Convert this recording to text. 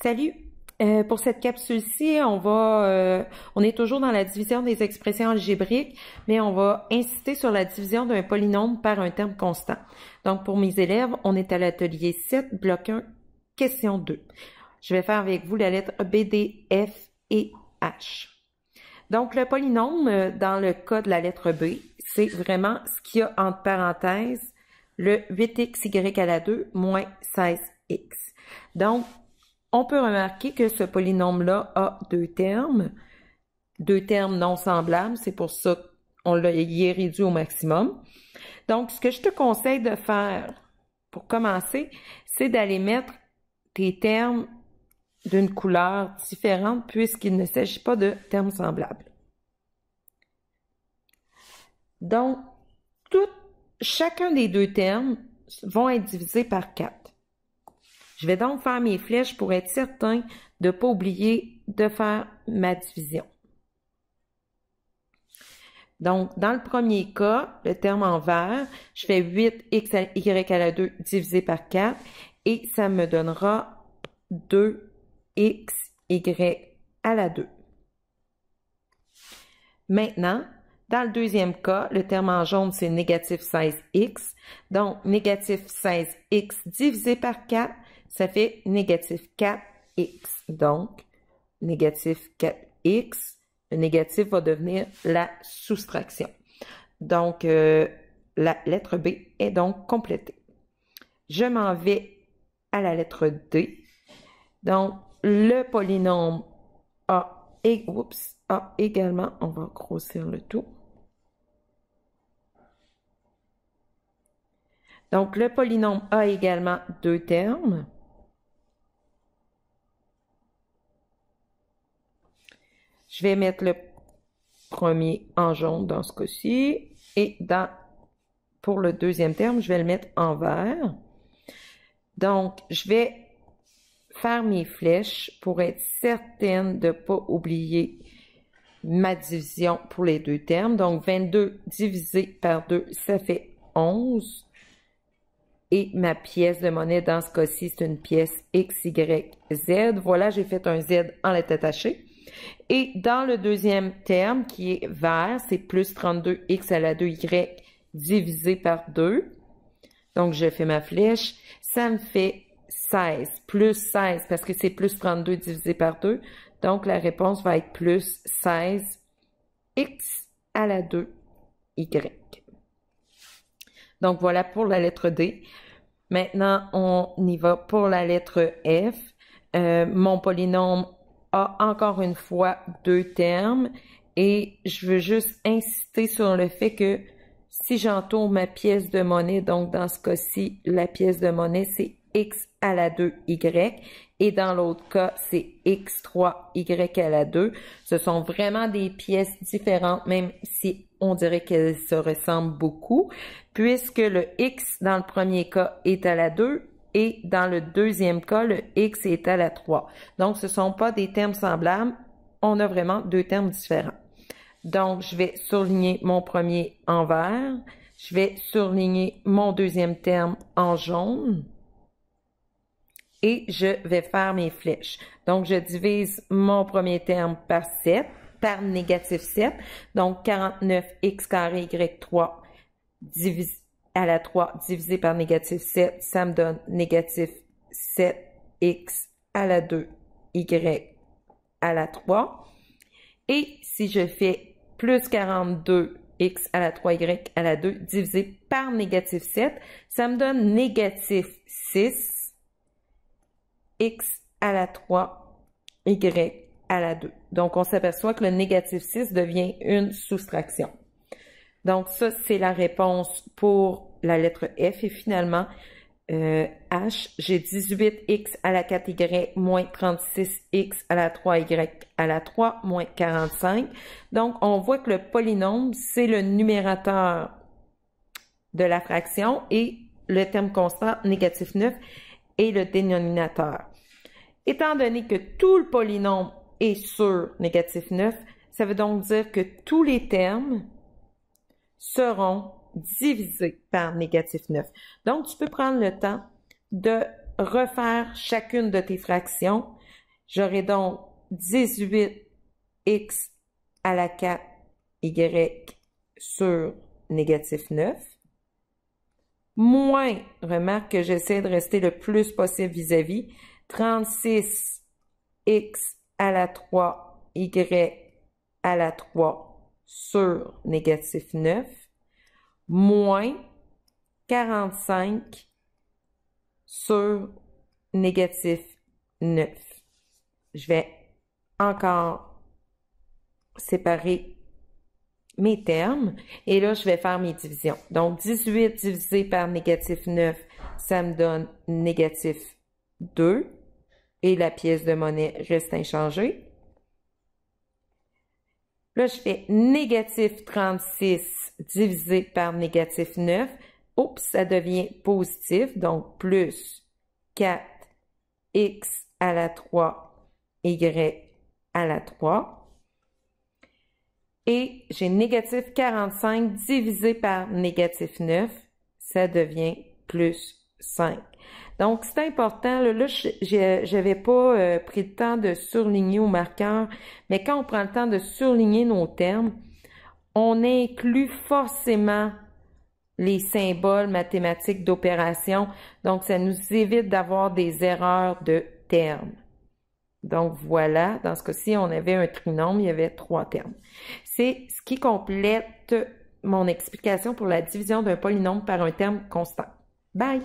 Salut! Pour cette capsule-ci, on est toujours dans la division des expressions algébriques, mais on va insister sur la division d'un polynôme par un terme constant. Donc, pour mes élèves, on est à l'atelier 7, bloc 1, question 2. Je vais faire avec vous la lettre B, D, F et H. Donc, le polynôme, dans le cas de la lettre B, c'est vraiment ce qu'il y a entre parenthèses, le 8xy à la 2 moins 16x. Donc, on peut remarquer que ce polynôme-là a deux termes non semblables, c'est pour ça qu'on l'a réduit au maximum. Donc, ce que je te conseille de faire pour commencer, c'est d'aller mettre tes termes d'une couleur différente puisqu'il ne s'agit pas de termes semblables. Donc, chacun des deux termes vont être divisés par 4. Je vais donc faire mes flèches pour être certain de ne pas oublier de faire ma division. Donc, dans le premier cas, le terme en vert, je fais 8xy à la 2 divisé par 4 et ça me donnera 2xy à la 2. Maintenant, dans le deuxième cas, le terme en jaune, c'est négatif 16x. Donc, négatif 16x divisé par 4, ça fait négatif 4x. Donc, négatif 4x, le négatif va devenir la soustraction. Donc, la lettre B est donc complétée. Je m'en vais à la lettre D. Donc, le polynôme A également, on va grossir le tout. Donc, le polynôme a également deux termes. Je vais mettre le premier en jaune dans ce cas-ci et pour le deuxième terme, je vais le mettre en vert. Donc, je vais faire mes flèches pour être certaine de ne pas oublier ma division pour les deux termes. Donc, 22 divisé par 2, ça fait 11. Et ma pièce de monnaie, dans ce cas-ci, c'est une pièce XYZ. Voilà, j'ai fait un Z en lettres attachées. Et dans le deuxième terme, qui est vert, c'est plus 32x à la 2y divisé par 2. Donc, je fais ma flèche. Ça me fait 16, plus 16, parce que c'est plus 32 divisé par 2. Donc, la réponse va être plus 16x à la 2y. Donc, voilà pour la lettre D. Maintenant, on y va pour la lettre F. Mon polynôme a encore une fois deux termes et je veux juste insister sur le fait que si j'entoure ma pièce de monnaie, donc dans ce cas-ci, la pièce de monnaie, c'est x à la 2y et dans l'autre cas, c'est x3y à la 2. Ce sont vraiment des pièces différentes, même si on dirait qu'elles se ressemblent beaucoup, puisque le x dans le premier cas est à la 2 et dans le deuxième cas, le x est à la 3. Donc, ce ne sont pas des termes semblables, on a vraiment deux termes différents. Donc, je vais surligner mon premier en vert, je vais surligner mon deuxième terme en jaune et je vais faire mes flèches. Donc, je divise mon premier terme par 7, par négatif 7. Donc, 49x carré y3 à la 3 divisé par négatif 7, ça me donne négatif 7x à la 2, y à la 3. Et si je fais plus 42x à la 3, y à la 2 divisé par négatif 7, ça me donne négatif 6 x à la 3, y à la 2. Donc, on s'aperçoit que le négatif 6 devient une soustraction. Donc, ça, c'est la réponse pour la lettre F. Et finalement, H, j'ai 18x à la 4y moins 36x à la 3y à la 3 moins 45. Donc, on voit que le polynôme, c'est le numérateur de la fraction et le terme constant, négatif 9, est le dénominateur. Étant donné que tout le polynôme est sur négatif 9, ça veut donc dire que tous les termes seront divisés par négatif 9. Donc, tu peux prendre le temps de refaire chacune de tes fractions. J'aurai donc 18x à la 4y sur négatif 9, moins, remarque que j'essaie de rester le plus possible vis-à-vis, 36x à la 3, y à la 3 sur négatif 9, moins 45 sur négatif 9. Je vais encore séparer mes termes et là, je vais faire mes divisions. Donc, 18 divisé par négatif 9, ça me donne négatif 2 et la pièce de monnaie reste inchangée. Là, je fais négatif 36 divisé par négatif 9. Oups, ça devient positif, donc plus 4x à la 3, y à la 3. Et j'ai négatif 45 divisé par négatif 9, ça devient plus 5. Donc, c'est important. Là, je n'avais pas pris le temps de surligner au marqueur, mais quand on prend le temps de surligner nos termes, on inclut forcément les symboles mathématiques d'opération. Donc, ça nous évite d'avoir des erreurs de termes. Donc, voilà, dans ce cas-ci, on avait un trinôme, il y avait 3 termes. C'est ce qui complète mon explication pour la division d'un polynôme par un terme constant. Bye!